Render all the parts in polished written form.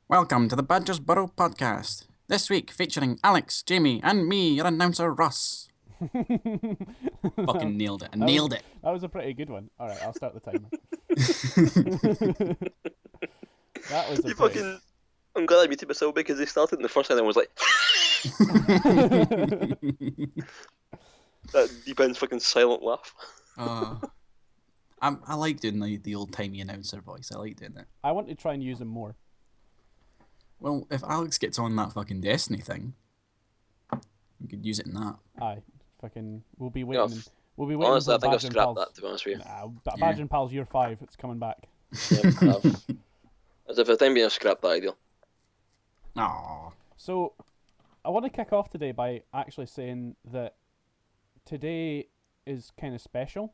Welcome to the Badger's Burrow podcast. This week featuring Alex, Jamie, and me, your announcer Russ. Fucking nailed it. Nailed it. That was a pretty good one. All right, I'll start the timer. That was a pretty... I'm glad I muted myself because they started and the first time I was like... that deep end fucking silent laugh. I like doing the old-timey announcer voice. I like doing it. I want to try and use them more. Well, if Alex gets on that fucking Destiny thing, you could use it in that. Aye, fucking, we'll be waiting. Yeah, We'll be waiting. honestly, I think I've Badger and scrapped Pals. that, to be honest with you. Nah, Badger and Pals Year 5, it's coming back. Yeah, I have. As if the time being, I've scrapped that ideal. Aww. So, I want to kick off today by actually saying that today is kind of special.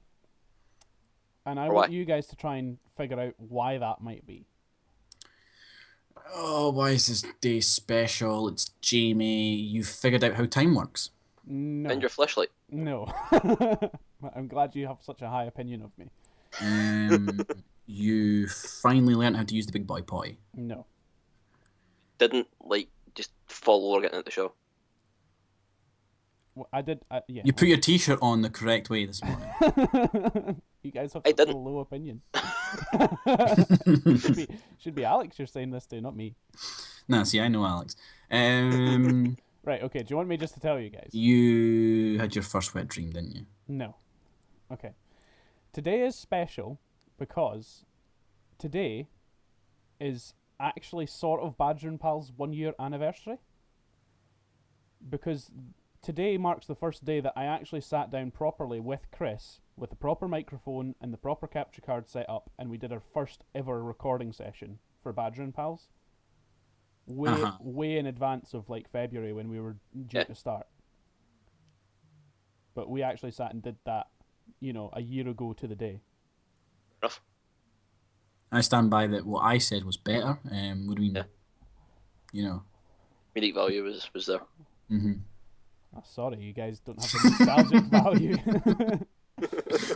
And I want you guys to try and figure out why that might be. Oh, why is this day special? It's Jamie. You figured out how time works. No. Find your flashlight. No. I'm glad you have such a high opinion of me. You finally learned how to use the big boy potty. No. Didn't, just follow or getting at the show. Well, I did, yeah. You put your t-shirt on the correct way this morning. You guys have I such a didn't. low opinion. should be Alex you're saying this to, not me. Nah, see, I know Alex. Right, okay, do you want me just to tell you guys? You had your first wet dream, didn't you? No. Okay. Today is special because today is actually sort of Badger and Pal's 1 year anniversary. Because today marks the first day that I actually sat down properly with Chris, with the proper microphone and the proper capture card set up, and we did our first ever recording session for Badger and Pals. Way in advance of February when we were due to start. But we actually sat and did that, a year ago to the day. Rough. I stand by that. What I said was better. Would we, Comedic value was there. Mm-hmm. Oh, sorry, you guys don't have the nostalgic value.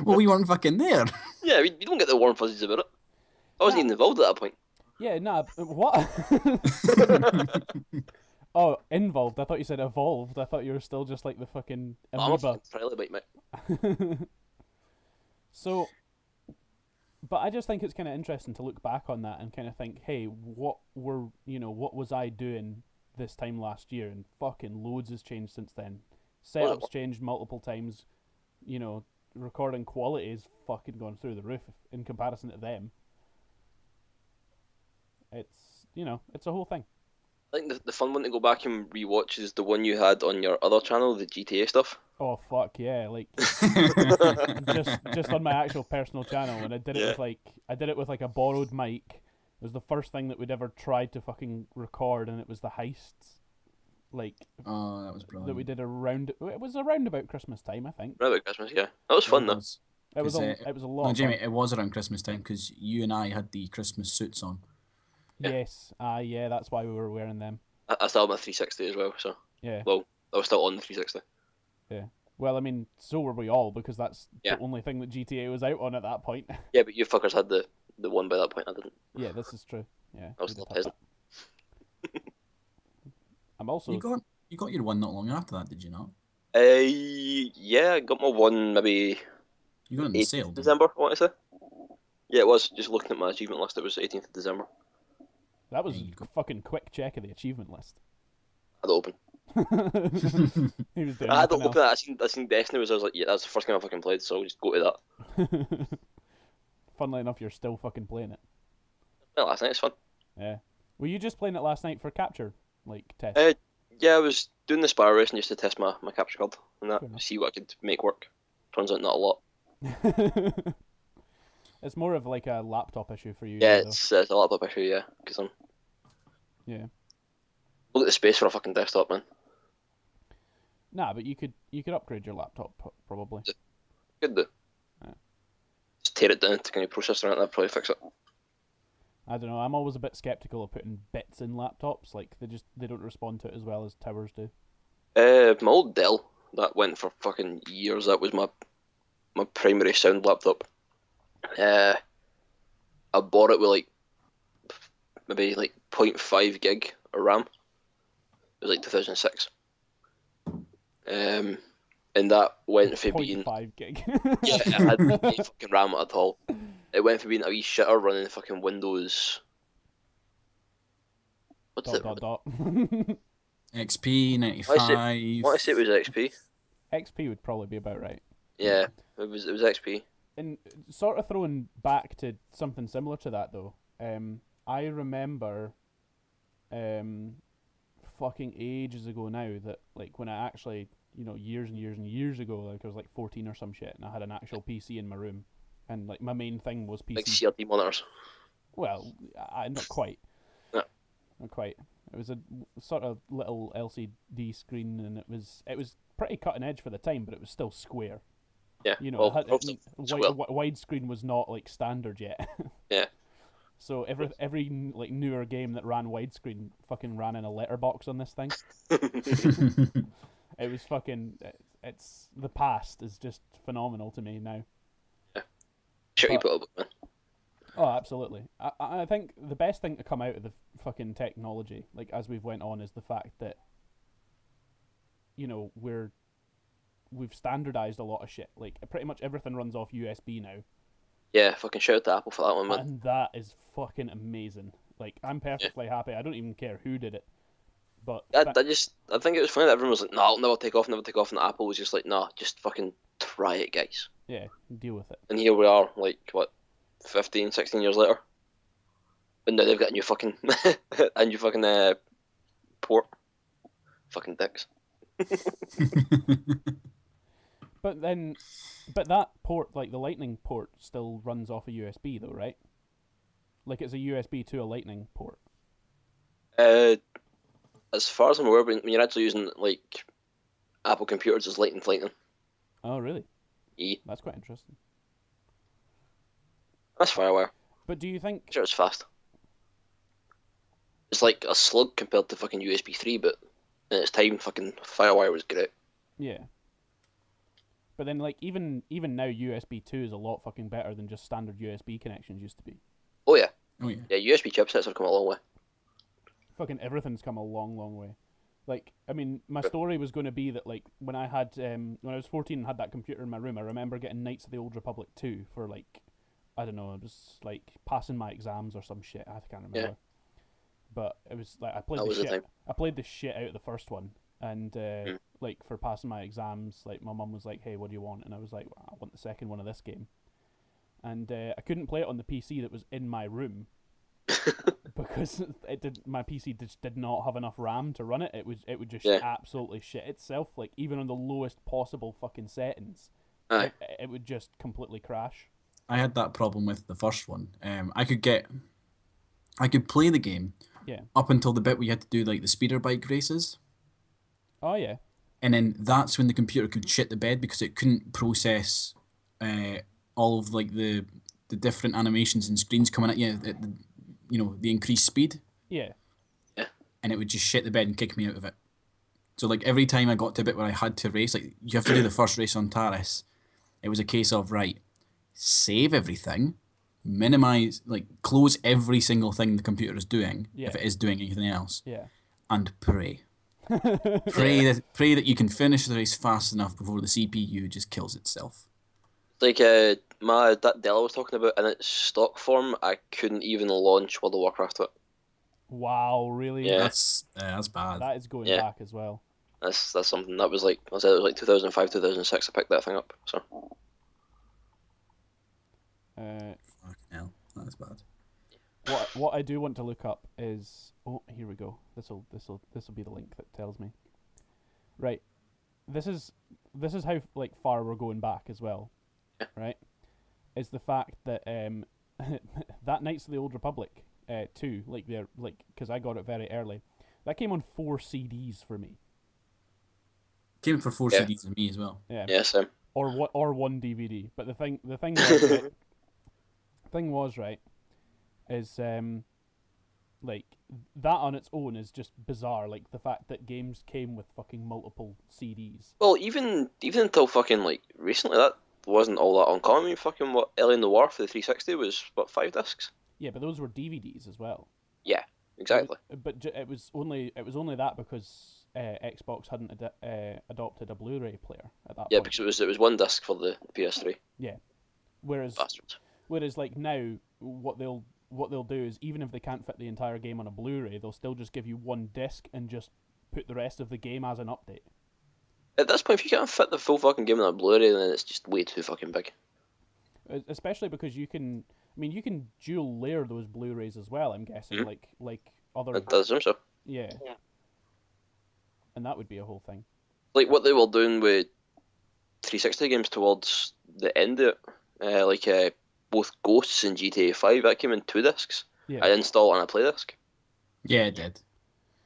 Well, we weren't fucking there. Yeah, you don't get the warm fuzzies about it. I wasn't even involved at that point. Yeah, nah, what? Oh, involved. I thought you said evolved. I thought you were still just like the fucking I'm a amoeba. fucking trilobite, mate. So, but I just think it's kind of interesting to look back on that and kind of think, hey, what was I doing this time last year? And fucking loads has changed since then. Setups changed multiple times. Recording quality has fucking gone through the roof in comparison to them. It's a whole thing. I think the fun one to go back and rewatch is the one you had on your other channel, the GTA stuff. Oh fuck yeah! Just on my actual personal channel, and I did it with a borrowed mic. It was the first thing that we'd ever tried to fucking record, and it was the heists. Oh, that was brilliant. That we did around. It was around about Christmas time, I think. Right about Christmas, yeah. That was fun though. It was a lot. No, Jamie, fun. it was around Christmas time because you and I had the Christmas suits on. Yeah. Yes, yeah, that's why we were wearing them. I still have my 360 as well, so. Yeah. Well, I was still on the 360. Yeah. Well, I mean, so were we all, because that's Yeah. the only thing that GTA was out on at that point. Yeah, but you fuckers had the one by that point. I didn't. Yeah, this is true. Yeah. I was still a peasant. I'm also. You got your one not long after that, did you not? Yeah, I got my one maybe. You got it in the 18th sale, of didn't you? December, I want to say. Yeah, it was. Just looking at my achievement list, it was 18th of December. That was There you a go. fucking quick check of the achievement list. I had it open. He was doing I had it nothing open. I seen Destiny was. I was like, yeah, that's the first game I fucking played, so I'll just go to that. else. Funnily enough, you're still fucking playing it. Well, last night it's fun. Yeah. Were you just playing it last night for capture, test? Yeah, I was doing the Spire racing just to test my capture card and that, Fair enough. see what I could make work. Turns out not a lot. It's more of a laptop issue for you. Yeah, though. it's a laptop issue, yeah, because I'm. Yeah. Look at the space for a fucking desktop, man. Nah, but you could upgrade your laptop probably. Could do. Yeah. Just tear it down to kind of processor and that'd probably fix it. I don't know. I'm always a bit skeptical of putting bits in laptops. They don't respond to it as well as towers do. My old Dell that went for fucking years. That was my primary sound laptop. I bought it with like maybe like 0.5 gig of RAM. It was like 2006. And that went for being 0.5 gig. yeah, it had no fucking RAM at all. It went for being a wee shitter running fucking Windows. What's dot it? dot dot. XP I want to say it 95. was XP. XP would probably be about right. Yeah, it was XP. And sort of throwing back to something similar to that though, I remember, fucking ages ago now that like when I actually, years and years and years ago, like I was like 14 or some shit, and I had an actual PC in my room, and like my main thing was Like PC. CRT monitors. Well, not quite, No. not quite. It was a sort of little LCD screen, and it was pretty cutting edge for the time, but it was still square. Yeah. It had, Square. widescreen was not like standard yet. Yeah. So every like newer game that ran widescreen fucking ran in a letterbox on this thing. It was fucking. It's the past is just phenomenal to me now. Sure, you But- put up, man. Oh, absolutely. I think the best thing to come out of the fucking technology, like as we've went on, is the fact that we've standardized a lot of shit. Like pretty much everything runs off USB now, Yeah, fucking shout out to Apple for that one, man. and that is fucking amazing. Like I'm perfectly happy. I don't even care who did it, but I think it was funny that everyone was like, no, I'll never take off, and Apple was just like, nah, just fucking try it, guys. yeah, deal with it. And here we are, like, what, 15, 16 years later? And now they've got a new fucking, port. Fucking dicks. But that port, like the Lightning port, still runs off a USB though, right? Like it's a USB to a Lightning port. As far as I'm aware, when you're actually using, like, Apple computers, it's Lightning to Lightning. Oh, really? E. That's quite interesting. That's Firewire. But do you think? Sure, it's fast. It's like a slug compared to fucking USB 3, but in its time, fucking Firewire was great. Yeah. But then, like, even now, USB 2 is a lot fucking better than just standard USB connections used to be. Oh yeah. Oh yeah. Yeah, USB chipsets have come a long way. Fucking everything's come a long, long way. Like, I mean, my story was going to be that, like, when I was 14 and had that computer in my room, I remember getting Knights of the Old Republic 2 for, like, I don't know, it was, like, passing my exams or some shit. I can't remember. Yeah. But it was, like, I played the shit out of the first one. And, like, for passing my exams, like, my mum was like, hey, what do you want? And I was like, well, I want the second one of this game. And I couldn't play it on the PC that was in my room. Because my PC just did not have enough RAM to run it. It would just absolutely shit itself. Like even on the lowest possible fucking settings, it would just completely crash. I had that problem with the first one. I could play the game up until the bit where you had to do like the speeder bike races. Oh yeah. And then that's when the computer could shit the bed because it couldn't process all of like the different animations and screens coming at you at the increased speed. Yeah. Yeah. And it would just shit the bed and kick me out of it. So like every time I got to a bit where I had to race, like you have to do the first race on Taris, it was a case of right, save everything, minimize, like close every single thing the computer is doing if it is doing anything else. Yeah. And pray. Pray that you can finish the race fast enough before the CPU just kills itself. Like that Dell I was talking about in its stock form, I couldn't even launch World of Warcraft with it. Wow, really? Yeah. That's bad. That is going back as well. That's something that was like, I said, it was like 2005, 2006 I picked that thing up. So. Fucking hell, that's bad. What I do want to look up is here we go. This'll be the link that tells me. Right. This is how like far we're going back as well. Yeah. Right? Is the fact that that Knights of the Old Republic 2, like they're like because I got it very early. That came on 4 CDs for me. Came for 4 CDs for me as well. Yeah. Yeah, same. Or 1 DVD. But the thing was right is like that on its own is just bizarre. Like the fact that games came with fucking multiple CDs. Well, even until fucking like recently, wasn't all that uncommon. I mean, fucking what Alien Noir for the 360 was what 5 discs? Yeah, but those were DVDs as well. Yeah, exactly. It was only that because Xbox hadn't adopted a Blu-ray player at that Yeah, point. because it was 1 disc for the PS3. Yeah. Whereas Bastards. like now, what they'll do is, even if they can't fit the entire game on a Blu-ray, they'll still just give you 1 disc and just put the rest of the game as an update. At this point, if you can't fit the full fucking game on a Blu-ray, then it's just way too fucking big. Especially because you can dual layer those Blu-rays as well. I'm guessing, like other. It does seem so. Yeah. And that would be a whole thing. Like what they were doing with 360 games towards the end of it, both Ghosts and GTA 5, that came in 2 discs. Yeah. I installed on a play disc. Yeah, it did.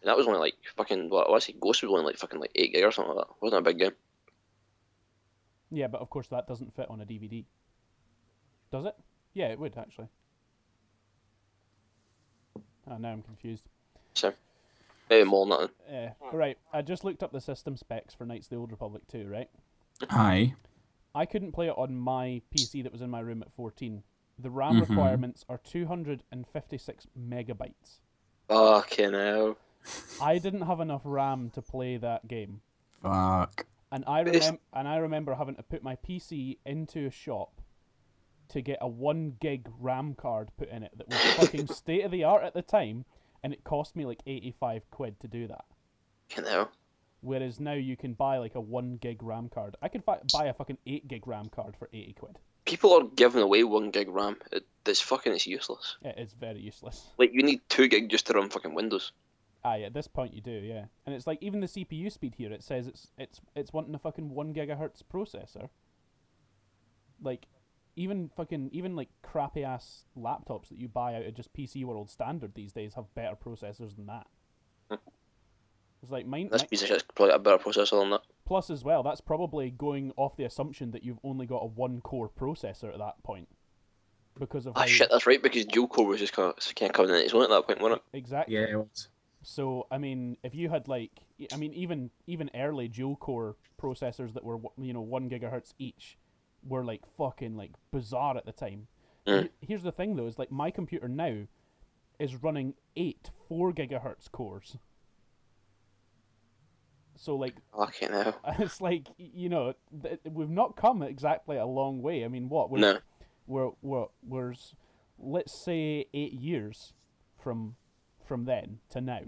And that was only like fucking, what I say, Ghost was only like fucking like 8 gig or something like that. Wasn't a big game. Yeah, but of course that doesn't fit on a DVD. Does it? Yeah, it would actually. Oh, now I'm confused. So, maybe more than that. Right, I just looked up the system specs for Knights of the Old Republic 2, right? Aye. I couldn't play it on my PC that was in my room at 14. The RAM requirements are 256 megabytes. Fucking hell. I didn't have enough RAM to play that game. Fuck. And I remember having to put my PC into a shop to get a 1 gig RAM card put in it that was fucking state of the art at the time, and it cost me like 85 quid to do that. Fucking hell. Whereas now you can buy like a 1 gig RAM card. I could buy a fucking 8 gig RAM card for 80 quid. People are giving away 1 gig RAM. It's useless. It is very useless. Like, you need 2 gig just to run fucking Windows. Aye, at this point you do, yeah. And it's like, even the CPU speed here, it says it's wanting a fucking 1 gigahertz processor. Like, even like crappy ass laptops that you buy out of just PC World Standard these days have better processors than that. It's like mine. This piece of shit's probably got a better processor than that. Plus, as well, that's probably going off the assumption that you've only got a 1-core processor at that point, because of Ah, shit, that's right, because dual core was just kind of coming in its own at that point, wasn't it? Exactly. Yeah, it was. So, I mean, if you had even early dual core processors that were 1 gigahertz each were like fucking like bizarre at the time. Here's the thing though, is like my computer now is running 8 4 gigahertz cores. So like, Fucking hell. it's like, we've not come exactly a long way. I mean, No. we're let's say 8 years from then to now.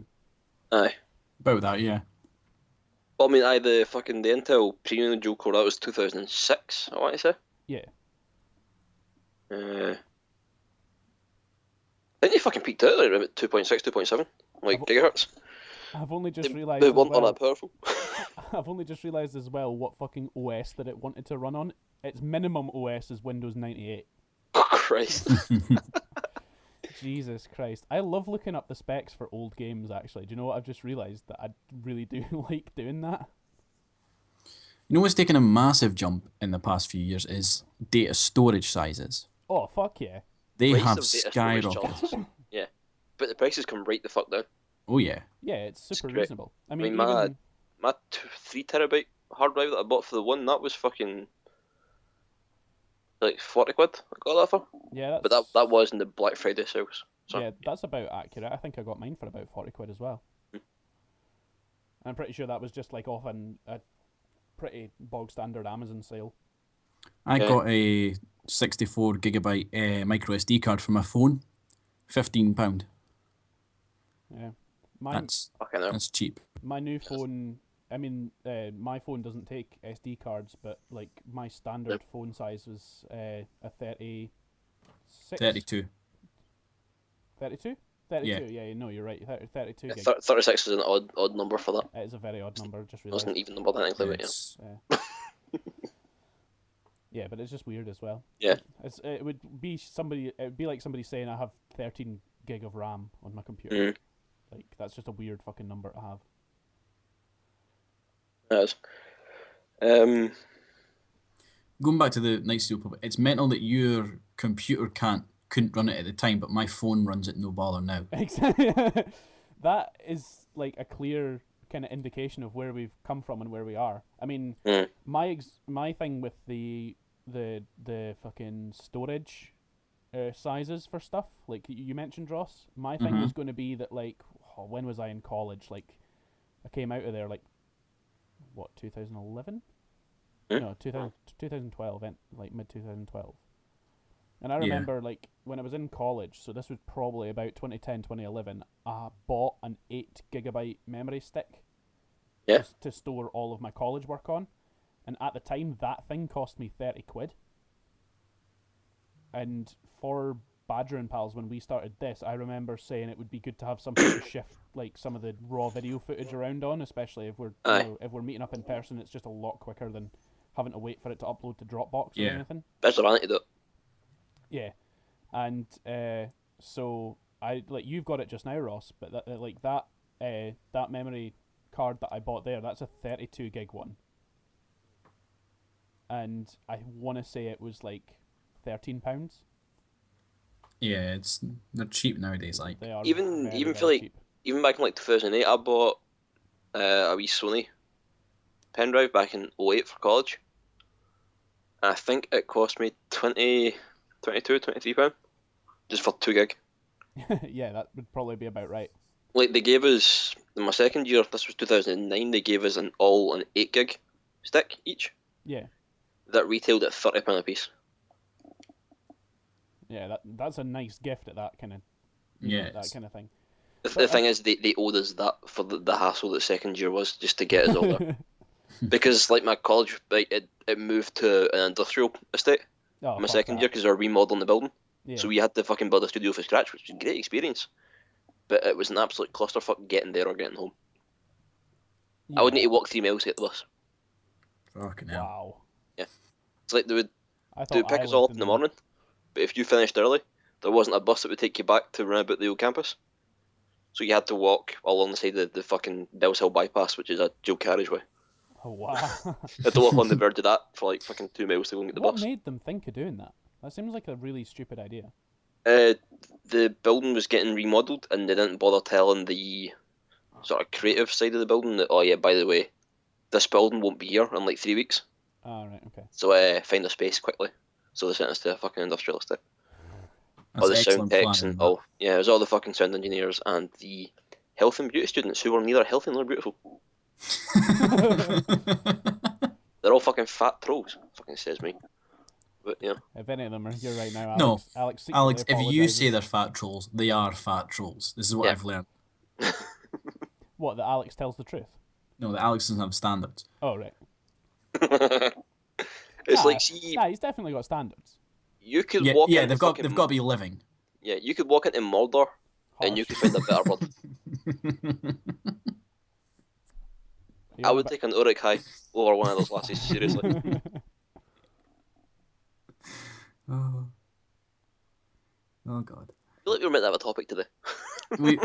Aye. About that, yeah. Well, I mean, the Intel Premium dual core, that was 2006, I want to say. Yeah. Didn't you fucking peaked out like about 2.6, 2.7 gigahertz? I've only just realised. They as weren't all well, that powerful. I've only just realised as well what fucking OS that it wanted to run on. Its minimum OS is Windows 98. Oh, Christ. Jesus Christ. I love looking up the specs for old games, actually. Do you know what? I've just realised that I really do like doing that. You know what's taken a massive jump in the past few years is data storage sizes. Oh, fuck yeah. They Price have of data storage skyrocketed. jumps. Yeah. But the prices come right the fuck down. Oh yeah. Yeah, it's super great. reasonable. I mean, my even... 3 terabyte hard drive that I bought for the one, that was fucking like 40 quid. I got that for. Yeah, But that was in the Black Friday sales. So. Yeah, that's about accurate. I think I got mine for about 40 quid as well. I'm pretty sure that was just like off a pretty bog standard Amazon sale. I got a 64 gigabyte micro SD card for my phone, £15. Yeah, That's Fucking hell. cheap. my new phone. I mean, my phone doesn't take SD cards, but like my standard phone size was a 36. 32. 32? 32, Yeah. yeah, no, you're right. 32 gig. 36 is an odd number for that. It is a very odd number, just It wasn't realised. even number technically, but yeah. It's- Yeah, but it's just weird as well. Yeah. It would be like somebody saying I have 13 gig of RAM on my computer. Mm. Like, that's just a weird fucking number to have. It is. Going back to the Knights of the Old Republic, it's mental that your computer couldn't run it at the time, but my phone runs it no bother now. Exactly. That is like a clear kind of indication of where we've come from and where we are. I mean, my thing with the the fucking storage sizes for stuff. Like you mentioned, Ross. My thing was going to be that, like, when was I in college? Like, I came out of there like, what, 2011? No, 2012, like mid 2012. And I remember, like, when I was in college, so this was probably about 2010, 2011, I bought an 8 gigabyte memory stick to store all of my college work on. And at the time, that thing cost me 30 quid. And for Badger and Pals, when we started this, I remember saying it would be good to have something to shift, like, some of the raw video footage around on, especially if we're if we're meeting up in person. It's just a lot quicker than having to wait for it to upload to Dropbox or anything. That's the antidote. Yeah, and so I you've got it just now, Ross, but that memory card that I bought there, that's a 32 gig one, and I want to say it was like £13. Yeah, they're cheap nowadays. Like, they are Even very, for very like cheap. even back in like 2008, I bought a wee Sony pen drive back in 08 for college. And I think it cost me 20, 22, 23 pound just for 2 gig. Yeah, that would probably be about right. Like, they gave us in my second year, this was 2009. They gave us an 8 gig stick each. Yeah, That retailed at £30 a piece. yeah, that's a nice gift at that kind of that kind of thing. The thing is, they owed us that for the hassle that second year was just to get us all there. Because like my college, like it moved to an industrial estate. Oh, My fuck second that. year, because they were remodeling the building. Yeah. So we had to fucking build a studio from scratch, which was a great experience. But it was an absolute clusterfuck getting there or getting home. I would need to walk 3 miles to get the bus. fucking hell. Wow. Yeah. It's like they would pick I us all up lived in the morning, but if you finished early, there wasn't a bus that would take you back to run about the old campus. So you had to walk along the side of the fucking Bells Hill bypass, which is a dual carriageway. Oh, wow. You had to walk on the verge of that for like fucking 2 miles to go and get the What bus. made them think of doing that? That seems like a really stupid idea. The building was getting remodelled, and they didn't bother telling the sort of creative side of the building that, oh yeah, by the way, this building won't be here in like 3 weeks. Oh, right, okay. So find a space quickly. So they sent us to a fucking industrial estate. That's All the sound excellent techs planning, and it was all the fucking sound engineers and the health and beauty students who were neither healthy nor beautiful. They're all fucking fat trolls. Fucking says me. But yeah. If any of them are here right now, No, Alex secretly Alex, if you apologises. say they're fat trolls, they are fat trolls. This is what Yeah. I've learned. What, that Alex tells the truth? No, that Alex doesn't have standards. Oh, right. It's Nah, like, see, Nah, he's definitely got standards. you could Yeah, walk yeah, into they've got fucking, to be living. yeah, you could walk into Mordor and you could find a better bird. I would take an Uruk-hai over one of those lassies, seriously. Oh. Oh God. I feel like we were meant to have a topic today. I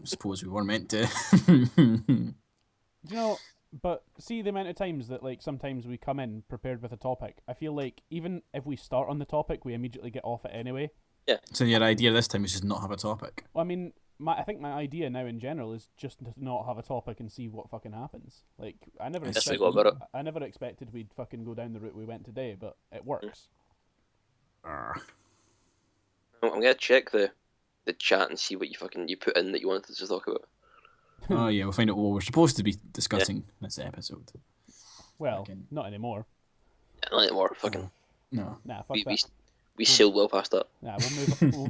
suppose we were meant to. Do you know, but see the amount of times that, like, sometimes we come in prepared with a topic, I feel like even if we start on the topic, we immediately get off it anyway. Yeah. So your idea this time is just not have a topic. Well, I mean, I think my idea now in general is just to not have a topic and see what fucking happens. Like, I never Yes, expected, we go about it. I never expected we'd fucking go down the route we went today, but it works. Arrgh. I'm gonna check the chat and see what you put in that you wanted us to talk about. Oh yeah, we'll find out what we're supposed to be discussing this episode. Well, Fucking- not anymore. Yeah, not anymore. Fucking, No. Nah, fuck we, that. we sailed well past that. Nah,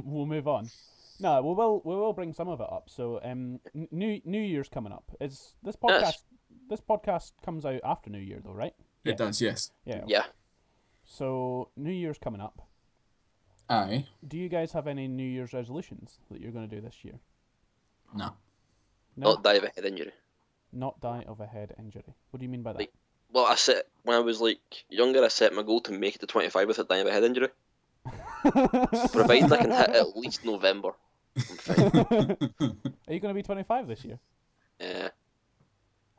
we'll move on. No, we will bring some of it up. So, New Year's coming up. Is this podcast? Yes. This podcast comes out after New Year, though, right? It does, yes. Yeah. Yeah. So New Year's coming up. Aye. Do you guys have any New Year's resolutions that you're going to do this year? No. No, Not die of a head injury. not die of a head injury. What do you mean by that? Like- Well, when I was like younger, I set my goal to make it to 25 without dying of a head injury. Provided I can hit at least November, I'm fine. Are you going to be 25 this year? Yeah.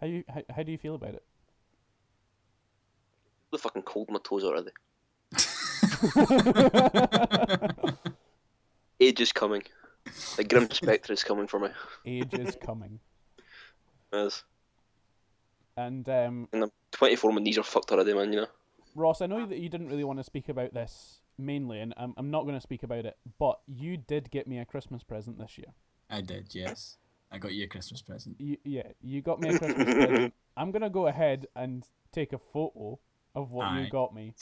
How do you feel about it? The fucking cold in my toes already. Age is coming. The grim spectre is coming for me. Age is coming. Yes. And And I'm 24, my knees are fucked already, man, you know. Ross, I know that you didn't really want to speak about this mainly, and I'm not going to speak about it, but you did get me a Christmas present this year. I did, yes. I got you a Christmas present. You got me a Christmas present. I'm going to go ahead and take a photo of what you Aye. got me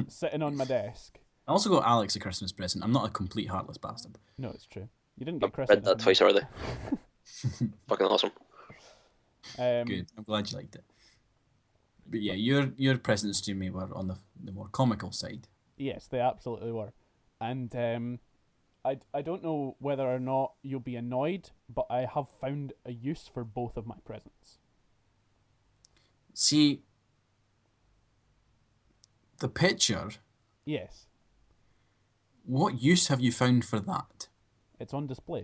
sitting on my desk. I also got Alex a Christmas present. I'm not a complete heartless bastard. No, it's true. You didn't get I've Christmas. read that twice already. Fucking awesome. Good. I'm glad you liked it. But yeah, your presents to me were on the more comical side. Yes, they absolutely were. And I don't know whether or not you'll be annoyed, but I have found a use for both of my presents. See, the picture, Yes, what use have you found for that? it's on display.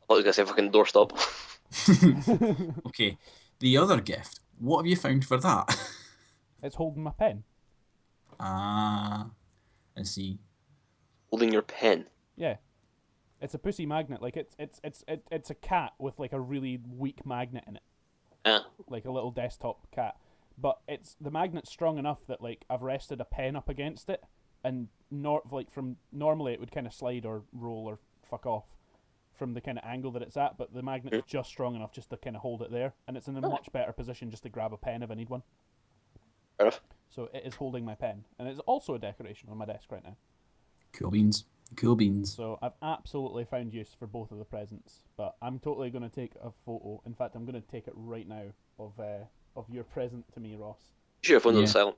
I thought you were going to say fucking doorstop. Okay, the other gift, what have you found for that? It's holding my pen. Ah, I see. Holding your pen. Yeah. It's a pussy magnet. Like it's a cat with like a really weak magnet in it. Like a little desktop cat. But the magnet's strong enough that like I've rested a pen up against it, and from normally it would kind of slide or roll or fuck off from the kind of angle that it's at, but the magnet's just strong enough just to kind of hold it there, and it's in a much better position just to grab a pen if I need one. Fair enough. So it is holding my pen, and it's also a decoration on my desk right now. Cool beans. Cool beans. So I've absolutely found use for both of the presents, but I'm totally going to take a photo. In fact, I'm going to take it right now of your present to me, Ross. Sure, your phone's on Yeah. silent.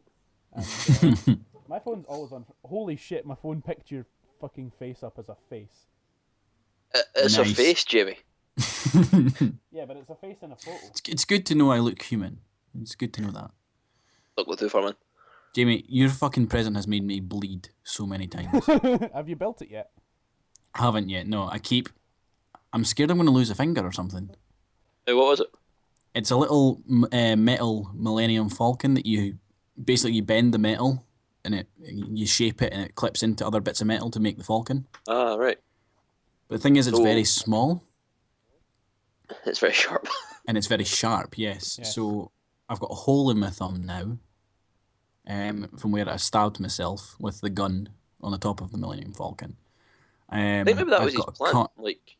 And, my phone's always on. Holy shit! My phone picked your fucking face up as a face. It's Nice. a face, Jamie. Yeah, but it's a face in a photo. It's good to know I look human. It's good to know that. Don't go too far, man. Jamie, your fucking present has made me bleed so many times. Have you built it yet? I haven't yet, no. I'm scared I'm going to lose a finger or something. Hey, what was it? It's a little metal Millennium Falcon that you bend the metal and you shape it and it clips into other bits of metal to make the Falcon. Ah, right. But the thing is, it's So- very small It's very sharp. and it's very sharp, yes. Yes. So I've got a hole in my thumb now from where I stabbed myself with the gun on the top of the Millennium Falcon. I think maybe that I've was his got a plan. cut- Like,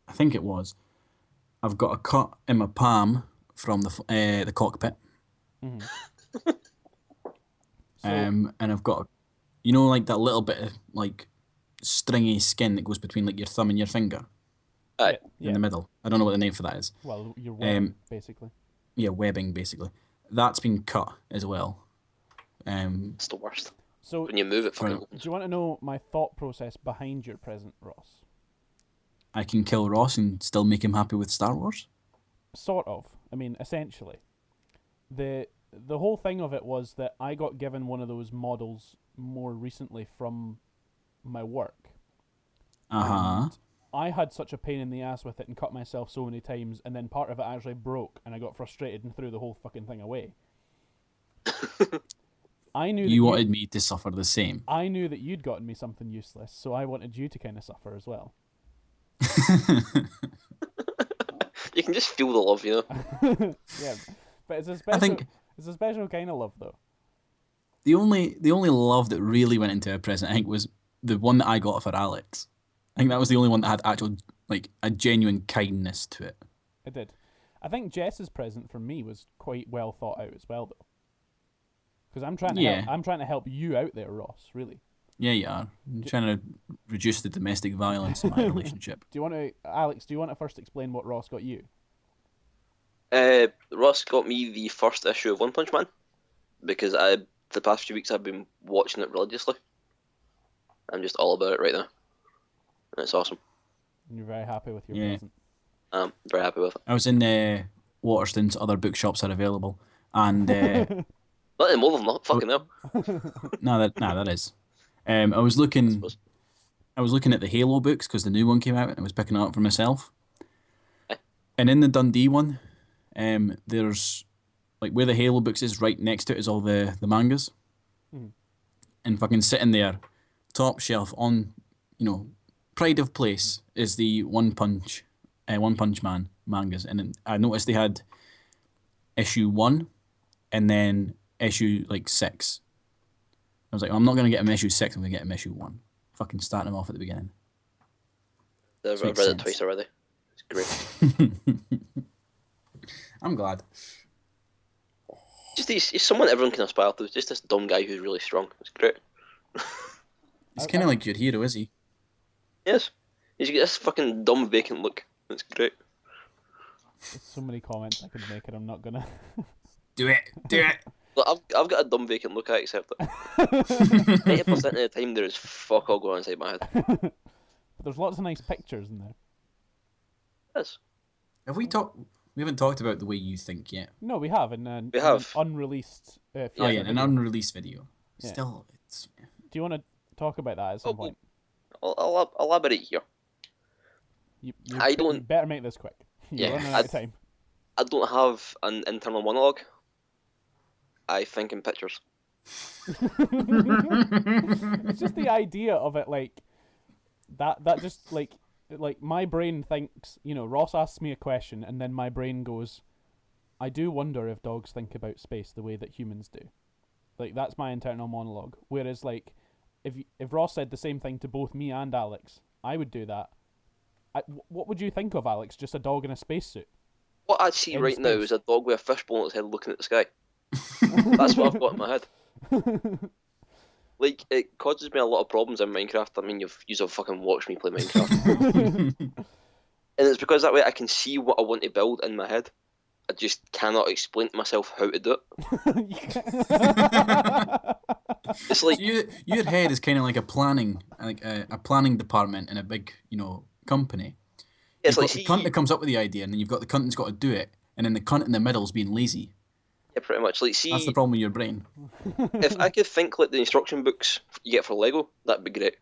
I think it was. I've got a cut in my palm from the cockpit. Mm-hmm. And I've got, like that little bit of like stringy skin that goes between like your thumb and your finger aye. Yeah. in the middle. I don't know what the name for that is. Well, you're wearing, basically. Yeah, webbing basically. That's been cut as well. It's the worst. So, When you move it, fucking Right. opens. do you want to know my thought process behind your present, Ross? I can kill Ross and still make him happy with Star Wars. Sort of. I mean, essentially. The whole thing of it was that I got given one of those models more recently from my work. Uh-huh. I had such a pain in the ass with it and cut myself so many times, and then part of it actually broke, and I got frustrated and threw the whole fucking thing away. I knew You that wanted me to suffer the same. I knew that you'd gotten me something useless, so I wanted you to kind of suffer as well. You can just feel the love, you know? Yeah, but it's a special. think- It's a special kind of love, though. The only love that really went into a present, I think, was the one that I got for Alex. I think that was the only one that had actual, like, a genuine kindness to it. It did. I think Jess's present for me was quite well thought out as well, though. Because I'm trying to Yeah. I'm trying to help you out there, Ross. Really. Yeah, you are. I'm trying to reduce the domestic violence in my relationship. Do you want to, Alex? Do you want to first explain what Ross got you? Ross got me the first issue of One Punch Man because the past few weeks I've been watching it religiously. I'm just all about it right now. And it's awesome. And you're very happy with your Yeah. present. I'm very happy with it. I was in Waterstones, other bookshops are available, and Not in more of them, not fucking hell. that is. I was looking at the Halo books because the new one came out, and I was picking it up for myself. Eh. And in the Dundee one, there's like where the Halo books is, right next to it is all the mangas, and fucking sitting there, top shelf on, pride of place is the One Punch Man mangas, and I noticed they had issue 1, and then issue like 6. I was like, I'm not going to get him issue 6, I'm going to get him issue 1. Fucking starting him off at the beginning. I've read makes it sense. twice already. It's great. I'm glad. Just he's someone everyone can aspire to. Just this dumb guy who's really strong. It's great. He's kind of like your hero, is he? Yes. He's got this fucking dumb vacant look. It's great. There's so many comments I could make, and I'm not gonna. Do it. Do it. Look, I've got a dumb vacant look. I accept it. 90% of the time there is fuck all going on inside my head. But there's lots of nice pictures in there. Yes. Have we talked? We haven't talked about the way you think yet. No, we have, in an unreleased. Oh yeah, an video. unreleased video. Yeah. Still, it's. Do you want to talk about that at some point? I'll elaborate here. You don't- You better make this quick. You're Yeah, running out of time. I don't have an internal monologue. I think in pictures. It's just the idea of it, like that just like my brain thinks, Ross asks me a question and then my brain goes, I do wonder if dogs think about space the way that humans do. Like, that's my internal monologue. Whereas, like, if Ross said the same thing to both me and Alex, I would do that. What would you think of, Alex? Just a dog in a spacesuit? What I see In right now space. is a dog with a fishbowl on its head looking at the sky. That's what I've got in my head. Like, it causes me a lot of problems in Minecraft. I mean, you've fucking watched me play Minecraft. And it's because that way I can see what I want to build in my head. I just cannot explain to myself how to do it. It's like, Your head is kind of like a planning department in a big, company. it's You've like, got the see, cunt that comes up with the idea, and then you've got the cunt that's got to do it, and then the cunt in the middle's being lazy. yeah, pretty much. Like, see, That's the problem with your brain. if I could think like the instruction books you get for Lego, that'd be great.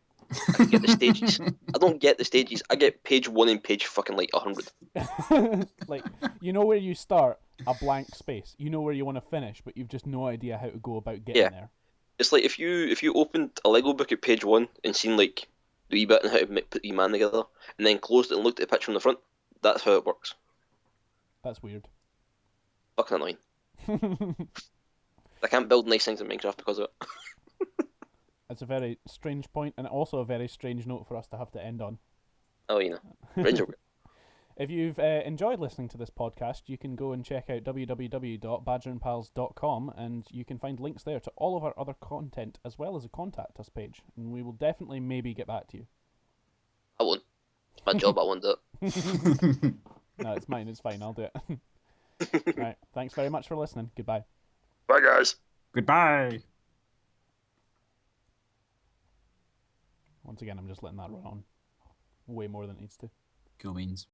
I could get the stages. I don't get the stages. I get page 1 and page fucking like 100. Like, where you start, a blank space. You know where you want to finish, but you've just no idea how to go about getting Yeah. there. It's like if you opened a Lego book at page 1 and seen like the wee bit and how to put the man together, and then closed it and looked at the picture on the front, that's how it works. That's weird. Fucking annoying. I can't build nice things in Minecraft because of it. It's a very strange point, and also a very strange note for us to have to end on. Oh, Range Rover. If you've enjoyed listening to this podcast, you can go and check out www.badgerandpals.com, and you can find links there to all of our other content, as well as a contact us page, and we will definitely maybe get back to you. I won't. It's my job. I won't do it. No, it's mine. It's fine. I'll do it. Right. Thanks very much for listening. Goodbye. Bye, guys. Goodbye. Once again, I'm just letting that run on way more than it needs to. Cool beans.